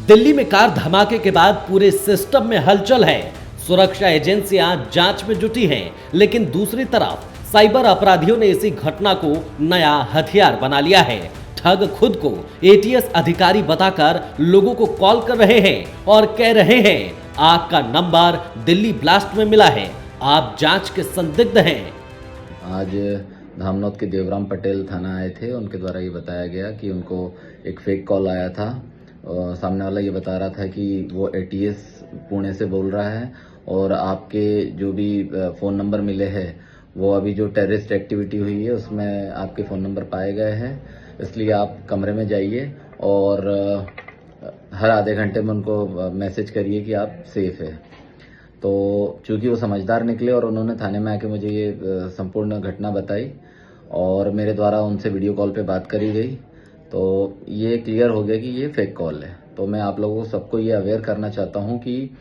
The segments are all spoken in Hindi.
दिल्ली में कार धमाके के बाद पूरे सिस्टम में हलचल है। सुरक्षा एजेंसियां जांच में जुटी हैं, लेकिन दूसरी तरफ साइबर अपराधियों ने इसी घटना को नया हथियार बना लिया है। ठग खुद को एटीएस अधिकारी बताकर लोगों को कॉल कर रहे हैं और कह रहे हैं आपका नंबर दिल्ली ब्लास्ट में मिला है, आप जांच के संदिग्ध हैं। आज धामनोद के देवराम पटेल थाना आए थे। उनके द्वारा ये बताया गया कि उनको एक फेक कॉल आया था। सामने वाला ये बता रहा था कि वो एटीएस पुणे से बोल रहा है और आपके जो भी फ़ोन नंबर मिले हैं वो अभी जो टेररिस्ट एक्टिविटी हुई है उसमें आपके फ़ोन नंबर पाए गए हैं, इसलिए आप कमरे में जाइए और हर आधे घंटे में उनको मैसेज करिए कि आप सेफ है। तो चूंकि वो समझदार निकले और उन्होंने थाने में आके मुझे ये संपूर्ण घटना बताई और मेरे द्वारा उनसे वीडियो कॉल पे बात करी गई, तो ये क्लियर हो गया कि ये फेक कॉल है। तो मैं आप लोगों को सबको ये अवेयर करना चाहता हूँ कि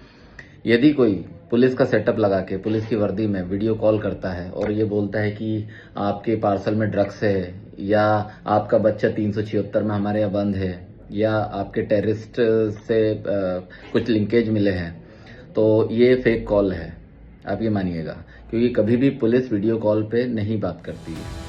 यदि कोई पुलिस का सेटअप लगा के पुलिस की वर्दी में वीडियो कॉल करता है और ये बोलता है कि आपके पार्सल में ड्रग्स है या आपका बच्चा 376 में हमारे यहाँ बंद है या आपके टेररिस्ट से कुछ लिंकेज मिले हैं, तो ये फेक कॉल है, आप ये मानिएगा, क्योंकि कभी भी पुलिस वीडियो कॉल पे नहीं बात करती है।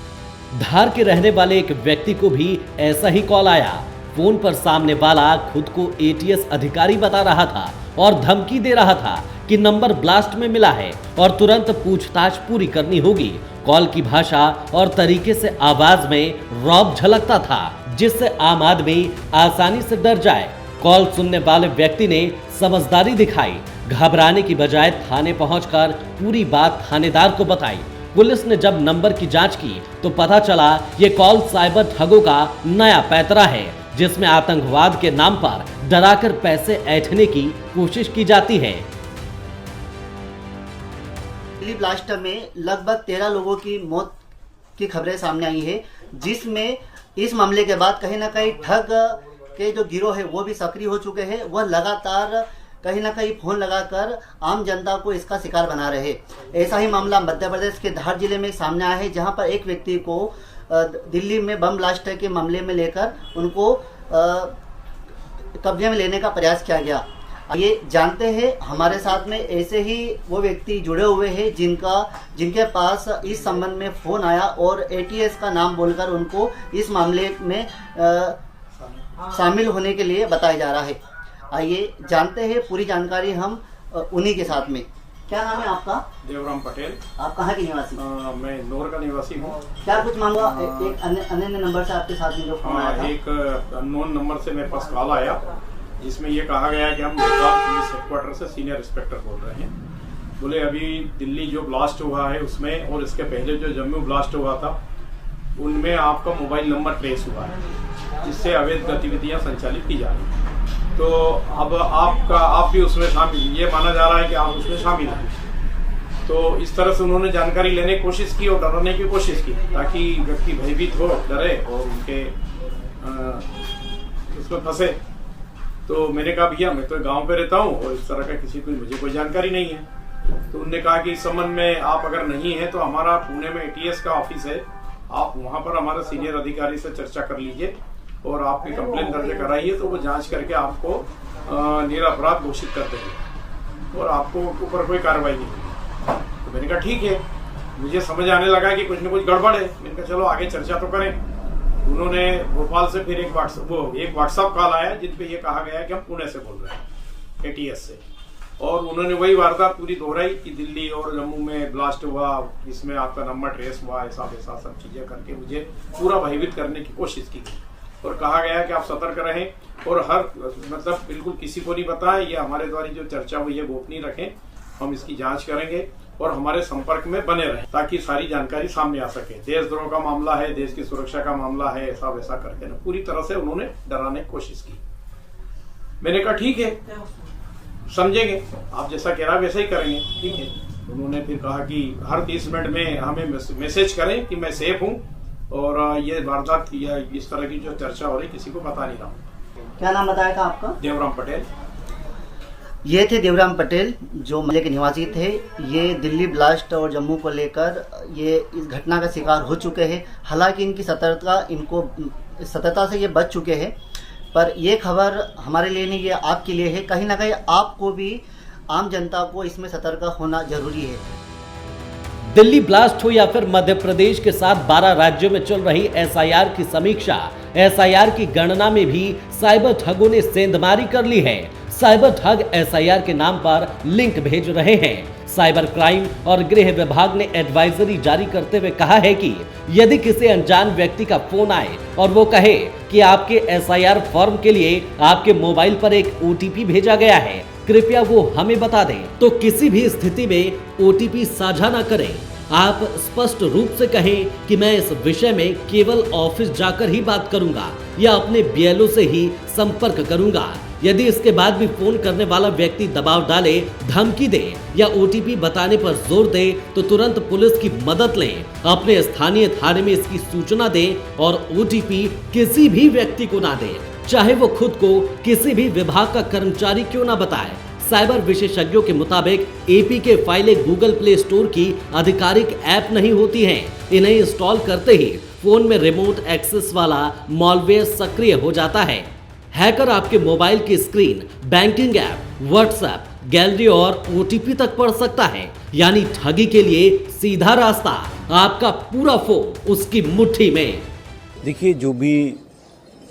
धार के रहने वाले एक व्यक्ति को भी ऐसा ही कॉल आया। फोन पर सामने वाला खुद को एटीएस अधिकारी बता रहा था और धमकी दे रहा था कि नंबर ब्लास्ट में मिला है और तुरंत पूछताछ पूरी करनी होगी। कॉल की भाषा और तरीके से आवाज में रौब झलकता था, जिससे आम आदमी आसानी से डर जाए। कॉल सुनने वाले व्यक्ति ने समझदारी दिखाई, घबराने की बजाय थाने पहुंचकर पूरी बात थानेदार को बताई। पुलिस ने जब नंबर की जांच की तो पता चला ये कॉल साइबर ठगों का नया पैतरा है, जिसमें आतंकवाद के नाम पर डराकर पैसे ऐंठने की कोशिश की जाती है। दिल्ली ब्लास्ट में लगभग 13 लोगों की मौत की खबरें सामने आई है, जिसमें इस मामले के बाद कहीं ना कहीं ठग के जो गिरोह है वो भी सक्रिय हो चुके हैं। वह लगातार कहीं ना कहीं फोन लगाकर आम जनता को इसका शिकार बना रहे हैं। ऐसा ही मामला मध्य प्रदेश के धार जिले में सामने आया है, जहां पर एक व्यक्ति को दिल्ली में बम ब्लास्ट के मामले में लेकर उनको कब्जे में लेने का प्रयास किया गया। ये जानते हैं हमारे साथ में ऐसे ही वो व्यक्ति जुड़े हुए हैं जिनके पास इस संबंध में फोन आया और एटीएस का नाम बोलकर उनको इस मामले में शामिल होने के लिए बताया जा रहा है। आइए जानते हैं पूरी जानकारी हम उन्हीं के साथ में। क्या नाम है आपका? देवराम पटेल। आप कहाँ के निवासी? मैं इंदौर का निवासी हूँ। क्या कुछ मांगा? एक अन्य नंबर से आपके साथ में जो फोन आया था? एक अननोन नंबर से मेरे पास कॉल आया, जिसमें ये कहा गया कि हम भोपाल पुलिस हेडक्वार्टर से सीनियर इंस्पेक्टर बोल रहे हैं। बोले अभी दिल्ली जो ब्लास्ट हुआ है उसमें और इसके पहले जो जम्मू ब्लास्ट हुआ था उनमें आपका मोबाइल नंबर ट्रेस हुआ है, जिससे अवैध गतिविधियां संचालित की जा रही हैं। तो अब आप भी उसमें शामिल, ये माना जा रहा है कि आप उसमें शामिल हैं। तो इस तरह से उन्होंने जानकारी लेने की कोशिश की और डराने की कोशिश की, ताकि व्यक्ति भयभीत हो, डरे और उनके उसमें फंसे। तो मैंने कहा भैया मैं तो गांव पे रहता हूँ और इस तरह का मुझे कोई जानकारी नहीं है। तो उन्होंने कहा कि इस संबंध में आप अगर नहीं है तो हमारा पुणे में एटीएस का ऑफिस है, आप वहां पर हमारे सीनियर अधिकारी से चर्चा कर लीजिए और आपकी कंप्लेन दर्ज कराइए, तो वो जांच करके आपको निरपराध घोषित कर देंगे और आपको ऊपर कोई कार्रवाई नहीं होगी। तो मैंने कहा ठीक है, मुझे समझ आने लगा कि कुछ न कुछ गड़बड़ है। मैंने कहा चलो आगे चर्चा तो करें। उन्होंने भोपाल से फिर एक व्हाट्सएप कॉल आया जिनपे ये कहा गया कि हम पुणे से बोल रहे हैं एटीएस से, और उन्होंने वही वारदात पूरी दोहराई कि दिल्ली और जम्मू में ब्लास्ट हुआ, इसमें आपका नंबर ट्रेस हुआ, ऐसा वैसा सब चीजें करके मुझे पूरा भयभीत करने की कोशिश की गई और कहा गया कि आप सतर्क रहें और हर बिल्कुल किसी को नहीं बताएं, ये हमारे द्वारा जो चर्चा हुई है गोपनीय रखें, हम इसकी जांच करेंगे और हमारे संपर्क में बने रहें ताकि सारी जानकारी सामने आ सके। देशद्रोह का मामला है, देश की सुरक्षा का मामला है, ऐसा वैसा करके ना पूरी तरह से उन्होंने डराने की कोशिश की। मैंने कहा ठीक है, समझेंगे, आप जैसा कह रहा वैसा ही करेंगे, ठीक है। उन्होंने फिर कहा कि हर 30 मिनट में हमें मैसेज करें कि मैं सेफ हूँ और ये वारदात या इस तरह की जो चर्चा हो रही किसी को बता नहीं रहा हूँ। क्या नाम बताया था आपका? देवराम पटेल। ये थे देवराम पटेल जो मामले के निवासी थे। ये दिल्ली ब्लास्ट और जम्मू को लेकर ये इस घटना का शिकार हो चुके हैं। हालांकि इनकी सतर्कता से ये बच चुके हैं। पर ये खबर हमारे लिए नहीं, ये आपके लिए है। कहीं ना कहीं आपको भी, आम जनता को इसमें सतर्क होना जरूरी है। दिल्ली ब्लास्ट हो या फिर मध्य प्रदेश के साथ 12 राज्यों में चल रही एसआईआर की समीक्षा, एसआईआर की गणना में भी साइबर ठगों ने सेंधमारी कर ली है। साइबर ठग एसआईआर के नाम पर लिंक भेज रहे हैं। साइबर क्राइम और गृह विभाग ने एडवाइजरी जारी करते हुए कहा है कि यदि किसी अनजान व्यक्ति का फोन आए और वो कहे कि आपके एसआईआर फॉर्म के लिए आपके मोबाइल पर एक ओटीपी भेजा गया है, कृपया वो हमें बता दें, तो किसी भी स्थिति में ओटीपी साझा न करें। आप स्पष्ट रूप से कहें कि मैं इस विषय में केवल ऑफिस जाकर ही बात करूंगा या अपने बीएलओ से ही संपर्क करूंगा। यदि इसके बाद भी फोन करने वाला व्यक्ति दबाव डाले, धमकी दे या ओटीपी बताने पर जोर दे तो तुरंत पुलिस की मदद लें, अपने स्थानीय थाने में इसकी सूचना दें और ओटीपी किसी भी व्यक्ति को ना दें, चाहे वो खुद को किसी भी विभाग का कर्मचारी क्यों ना बताए। साइबर विशेषज्ञों के मुताबिक एपीके फाइलें गूगल प्ले स्टोर की आधिकारिक ऐप नहीं होती हैं। इन्हें इंस्टॉल करते ही फोन में रिमोट एक्सेस वाला मॉलवेयर सक्रिय हो जाता है। हैकर आपके मोबाइल की screen, banking app, WhatsApp, gallery और ओटीपी तक पढ़ सकता है। यानी ठगी के लिए सीधा रास्ता, आपका पूरा फोन उसकी मुट्ठी में। देखिए, जो भी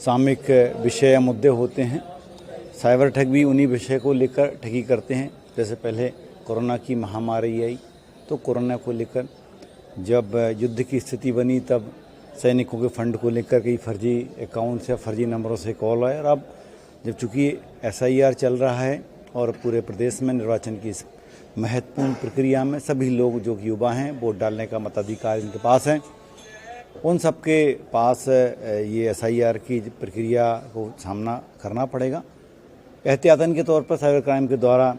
सामयिक विषय या मुद्दे होते हैं, साइबर ठग भी उन्हीं विषय को लेकर ठगी करते हैं। जैसे पहले कोरोना की महामारी आई तो कोरोना को लेकर जब युद्ध की स्थिति बनी तब सैनिकों के फंड को लेकर कई फर्जी अकाउंट्स या फर्जी नंबरों से कॉल आए। और अब जब चूँकि एसआईआर चल रहा है और पूरे प्रदेश में निर्वाचन की इस महत्वपूर्ण प्रक्रिया में सभी लोग जो कि युवा हैं वोट डालने का मताधिकार इनके पास है, उन सब के पास ये एसआईआर की प्रक्रिया को सामना करना पड़ेगा। एहतियातन के तौर पर साइबर क्राइम के द्वारा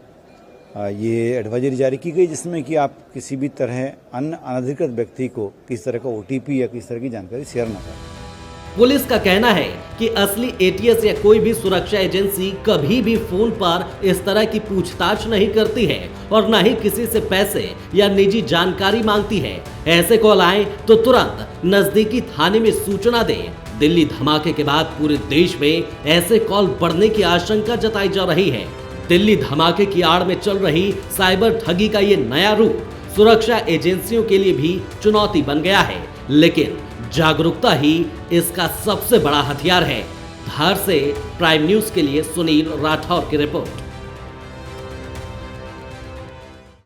ये एडवाइजरी जारी की गई जिसमें कि आप किसी भी तरह अन्य अनधिकृत व्यक्ति को किसी तरह का ओटीपी या किसी तरह की जानकारी शेयर न करें। पुलिस का कहना है कि असली एटीएस या कोई भी सुरक्षा एजेंसी कभी भी फोन पर इस तरह की पूछताछ नहीं करती है और न ही किसी से पैसे या निजी जानकारी मांगती है। ऐसे कॉल आए तो तुरंत नजदीकी थाने में सूचना दें। दिल्ली धमाके के बाद पूरे देश में ऐसे कॉल बढ़ने की आशंका जताई जा रही है। दिल्ली धमाके की आड़ में चल रही साइबर ठगी का ये नया रूप सुरक्षा एजेंसियों के लिए भी चुनौती बन गया है, लेकिन जागरूकता ही इसका सबसे बड़ा हथियार है। धार से प्राइम न्यूज के लिए सुनील राठौर की रिपोर्ट।